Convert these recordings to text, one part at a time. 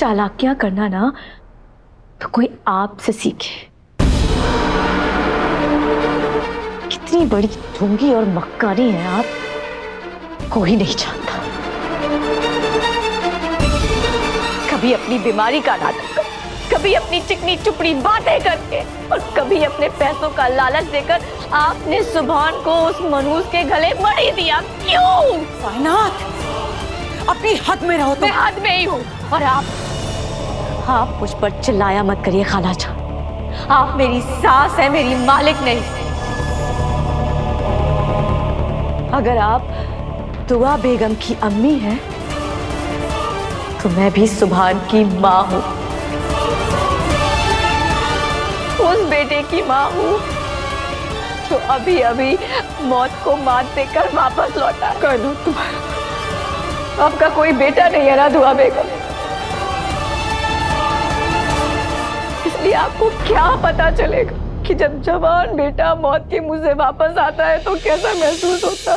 चालाकियां करना ना तो कोई आपसे सीखे। कितनी बड़ी ढोंगी और मक्कारी हैं आप, कोई नहीं जानता। कभी अपनी बीमारी का नाटक, कभी अपनी चिकनी चुपड़ी बातें करके, और कभी अपने पैसों का लालच देकर आपने सुभान को उस मनूस के गले मड़ी दिया। क्यों? कायनात, अपनी हद में रहो। मैं हद में ही हूँ। और आप मुझ पर चिल्लाया मत करिए खाला जान। आप मेरी सास है, मेरी मालिक नहीं। अगर आप दुआ बेगम की अम्मी हैं तो मैं भी सुभान की माँ हूँ, उस बेटे की माँ हूँ जो अभी अभी मौत को मात देकर वापस लौटा। कर लो तुम्हारा, आपका कोई बेटा नहीं है ना दुआ बेगम, इसलिए आपको क्या पता चलेगा कि जब जवान बेटा मौत के मुंह से वापस आता है तो कैसा महसूस होता।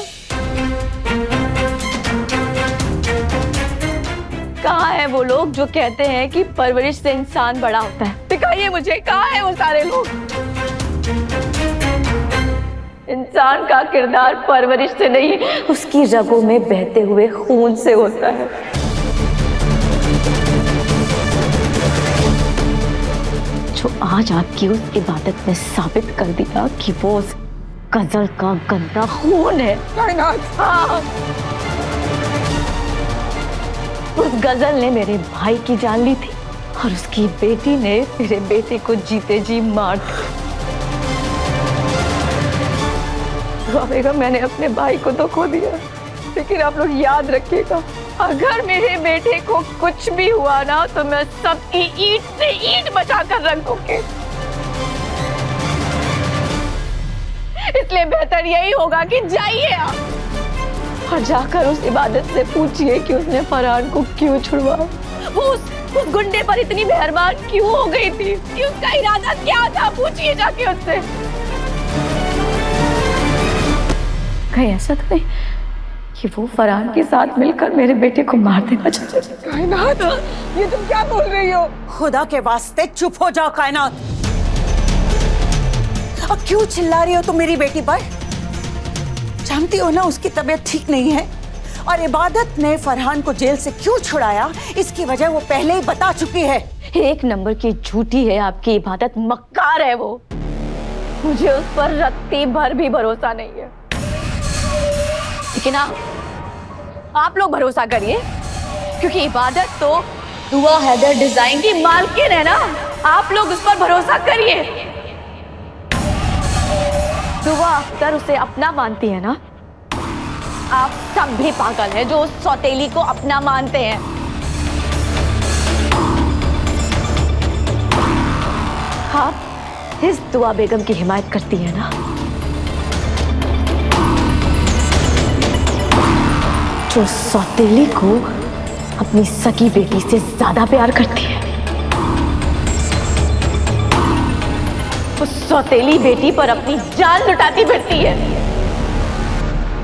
कहाँ है वो लोग जो कहते हैं कि परवरिश से इंसान बड़ा होता है? दिखाइए मुझे, कहाँ है वो सारे लोग? इंसान का किरदार परवरिश से नहीं, उसकी रगों में बहते हुए खून से होता है। जो आज आपकी उस इबादत ने साबित कर दिया कि वो उस गजल का गंदा खून है। हाँ, उस गजल ने मेरे भाई की जान ली थी और उसकी बेटी ने मेरे बेटे को जीते जी मार दिया। बेगम, मैंने अपने भाई को तो खो दिया, लेकिन आप लोग याद रखिएगा, अगर मेरे बेटे को कुछ भी हुआ ना तो मैं सबकी ईंट से ईंट बचाकर रख दूंगी। इसलिए बेहतर यही होगा कि जाइए आप और जाकर उस इबादत से पूछिए कि उसने फरहान को क्यों छुड़वाया। वो उस गुंडे पर इतनी मेहरबान क्यों हो गई थी, कि उसका इरादा क्या था, पूछिए जाके उससे। कहीं ऐसा तो नहीं कि वो फरहान के साथ मिलकर मेरे बेटे को मार देना चाहते? कायनात, ये तुम क्या बोल रही हो? खुदा के वास्ते चुप हो जाओ कायनात। अब क्यों चिल्ला रही हो तुम मेरी बेटी पर? जानती हो ना उसकी तबीयत ठीक नहीं है, और इबादत ने फरहान को जेल से क्यों छुड़ाया इसकी वजह वो पहले ही बता चुकी है। एक नंबर की झूठी है आपकी इबादत, मक्कार है वो। मुझे उस पर रत्ती भर भी भरोसा नहीं है, लेकिन आप लोग भरोसा करिए, क्योंकि इबादत तो दुआ हैदर डिजाइन की मालकिन है ना। आप लोग उस पर भरोसा करिए। दुआ अख्तर उसे अपना मानती है ना। आप सब भी पागल हैं जो उस सौतेली को अपना मानते हैं। आप इस दुआ बेगम की हिमायत करती है ना, जो सौतेली को अपनी सगी बेटी से ज्यादा प्यार करती है। उस सौतेली बेटी पर अपनी जान लुटाती फिरती है।